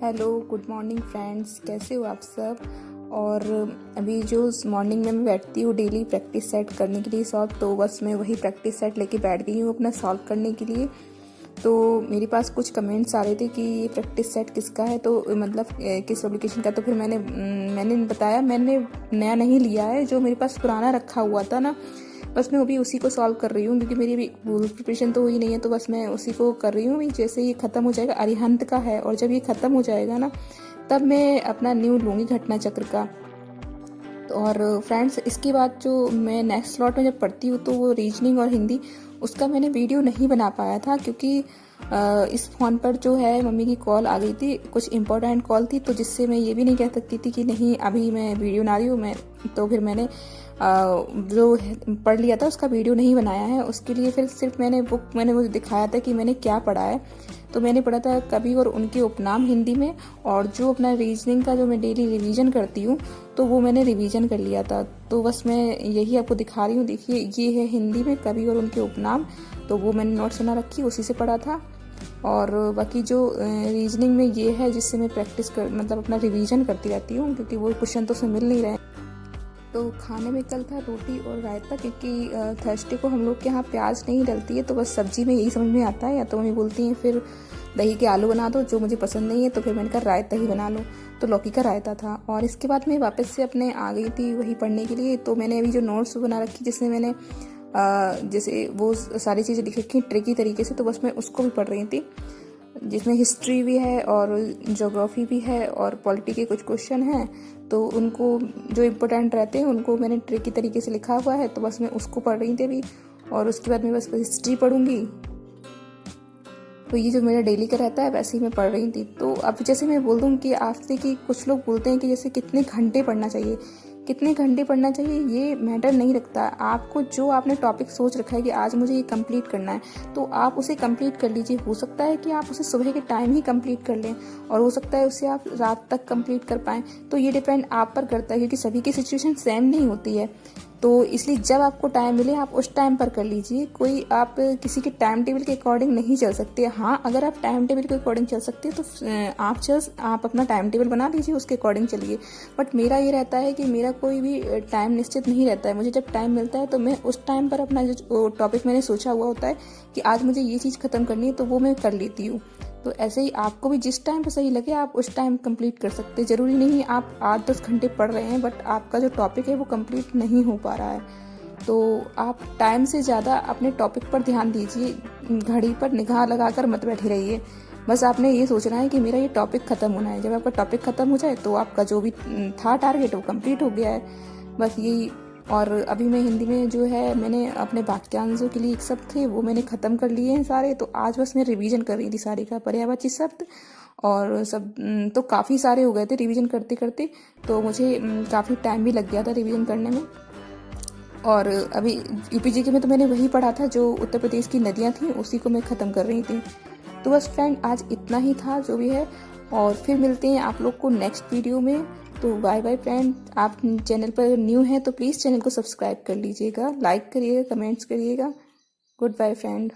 Hello, good morning friends. कैसे हो आप सब। और अभी जो मॉर्निंग में मैं बैठती हूँ डेली प्रैक्टिस सेट करने के लिए सॉल्व, तो बस मैं वही प्रैक्टिस सेट लेके बैठ गई हूँ अपना सॉल्व करने के लिए। तो मेरे पास कुछ कमेंट्स आ रहे थे कि ये प्रैक्टिस सेट किसका है, तो मतलब किस एप्लीकेशन का। तो फिर मैंने बताया मैंने नया नहीं लिया है, जो मेरे पास पुराना रखा हुआ था ना, बस मैं अभी उसी को सॉल्व कर रही हूँ क्योंकि मेरी अभी प्रिपरेशन तो हुई नहीं है। तो बस मैं उसी को कर रही हूँ। जैसे ये ख़त्म हो जाएगा, अरिहंत का है, और जब ये ख़त्म हो जाएगा ना तब मैं अपना न्यू लूँगी घटना चक्र का। और फ्रेंड्स, इसके बाद जो मैं नेक्स्ट स्लॉट में जब पढ़ती हूँ तो वो रीजनिंग और हिंदी, उसका मैंने वीडियो नहीं बना पाया था क्योंकि इस फ़ोन पर जो है मम्मी की कॉल आ गई थी, कुछ इम्पोर्टेंट कॉल थी, तो जिससे मैं ये भी नहीं कह सकती थी कि नहीं अभी मैं वीडियो बना रही हूँ मैं। तो फिर मैंने जो पढ़ लिया था उसका वीडियो नहीं बनाया है। उसके लिए फिर सिर्फ मैंने वो दिखाया था कि मैंने क्या पढ़ा है। तो मैंने पढ़ा था कवि और उनके उपनाम हिंदी में, और जो अपना रीजनिंग का जो मैं डेली रिवीजन करती हूँ तो वो मैंने रिवीजन कर लिया था। तो बस मैं यही आपको दिखा रही हूँ। देखिए, ये है हिंदी में कवि और उनके उपनाम, तो वो मैंने नोट्स बना रखी, उसी से पढ़ा था। और बाकी जो रीजनिंग में ये है जिससे मैं प्रैक्टिस कर मतलब अपना रिवीजन करती रहती हूँ, क्योंकि वो क्वेश्चन तो उसमें मिल नहीं रहे। तो खाने में कल था रोटी और रायता, क्योंकि थर्सडे को हम लोग के यहाँ प्याज नहीं डलती है। तो बस सब्जी में यही समझ में आता है, या तो मम्मी बोलती हैं फिर दही के आलू बना दो, जो मुझे पसंद नहीं है, तो फिर मैंने कहा रायता ही बना लो। तो लौकी का रायता था। और इसके बाद मैं वापस से अपने आ गई थी वही पढ़ने के लिए। तो मैंने अभी जो नोट्स बना रखी जिसमें मैंने जैसे वो सारी चीज़ें लिख रखी ट्रिकी तरीके से, तो बस मैं उसको भी पढ़ रही थी, जिसमें हिस्ट्री भी है और ज्योग्राफी भी है और पॉलिटी के कुछ क्वेश्चन हैं। तो उनको जो इम्पोर्टेंट रहते हैं उनको मैंने ट्रिकी तरीके से लिखा हुआ है, तो बस मैं उसको पढ़ रही थी अभी। और उसके बाद मैं बस हिस्ट्री पढ़ूंगी। तो ये जो मेरा डेली का रहता है वैसे ही मैं पढ़ रही थी। तो अब जैसे मैं बोल दूँ कि आपसे कि कुछ लोग बोलते हैं कि जैसे कितने घंटे पढ़ना चाहिए, कितने घंटे पढ़ना चाहिए, ये मैटर नहीं रखता। आपको जो आपने टॉपिक सोच रखा है कि आज मुझे ये कंप्लीट करना है, तो आप उसे कंप्लीट कर लीजिए। हो सकता है कि आप उसे सुबह के टाइम ही कंप्लीट कर लें, और हो सकता है उसे आप रात तक कंप्लीट कर पाएँ। तो ये डिपेंड आप पर करता है, क्योंकि सभी की सिचुएशन सेम नहीं होती है। तो इसलिए जब आपको टाइम मिले आप उस टाइम पर कर लीजिए। कोई आप किसी के टाइम टेबल के अकॉर्डिंग नहीं चल सकते। हाँ, अगर आप टाइम टेबल के अकॉर्डिंग चल सकते हैं तो आप अपना टाइम टेबल बना लीजिए, उसके अकॉर्डिंग चलिए। बट मेरा ये रहता है कि मेरा कोई भी टाइम निश्चित नहीं रहता है। मुझे जब टाइम मिलता है तो मैं उस टाइम पर अपना जो टॉपिक मैंने सोचा हुआ होता है कि आज मुझे ये चीज़ ख़त्म करनी है, तो वो मैं कर लेती हूँ। तो ऐसे ही आपको भी जिस टाइम पर सही लगे आप उस टाइम कंप्लीट कर सकते हैं। ज़रूरी नहीं आप 8-10 घंटे पढ़ रहे हैं बट आपका जो टॉपिक है वो कंप्लीट नहीं हो पा रहा है। तो आप टाइम से ज़्यादा अपने टॉपिक पर ध्यान दीजिए, घड़ी पर निगाह लगाकर मत बैठे रहिए। बस आपने ये सोचना है कि मेरा ये टॉपिक ख़त्म होना है। जब आपका टॉपिक ख़त्म हो जाए तो आपका जो भी था टारगेट वो कंप्लीट हो गया है, बस यही। और अभी मैं हिंदी में जो है मैंने अपने वाक्यांशों के लिए एक शब्द थे वो मैंने ख़त्म कर लिए हैं सारे। तो आज बस मैं रिवीजन कर रही थी सारे का पर्यायवाची शब्द और सब। तो काफ़ी सारे हो गए थे रिवीजन करते करते, तो मुझे काफ़ी टाइम भी लग गया था रिवीजन करने में। और अभी यूपीजीके में तो मैंने वही पढ़ा था जो उत्तर प्रदेश की नदियाँ थी, उसी को मैं ख़त्म कर रही थी। तो बस फ्रेंड, आज इतना ही था जो भी है, और फिर मिलते हैं आप लोग को नेक्स्ट वीडियो में। तो बाय बाय फ्रेंड। आप चैनल पर न्यू हैं तो प्लीज़ चैनल को सब्सक्राइब कर लीजिएगा, लाइक करिएगा, कमेंट्स करिएगा। Good bye friend.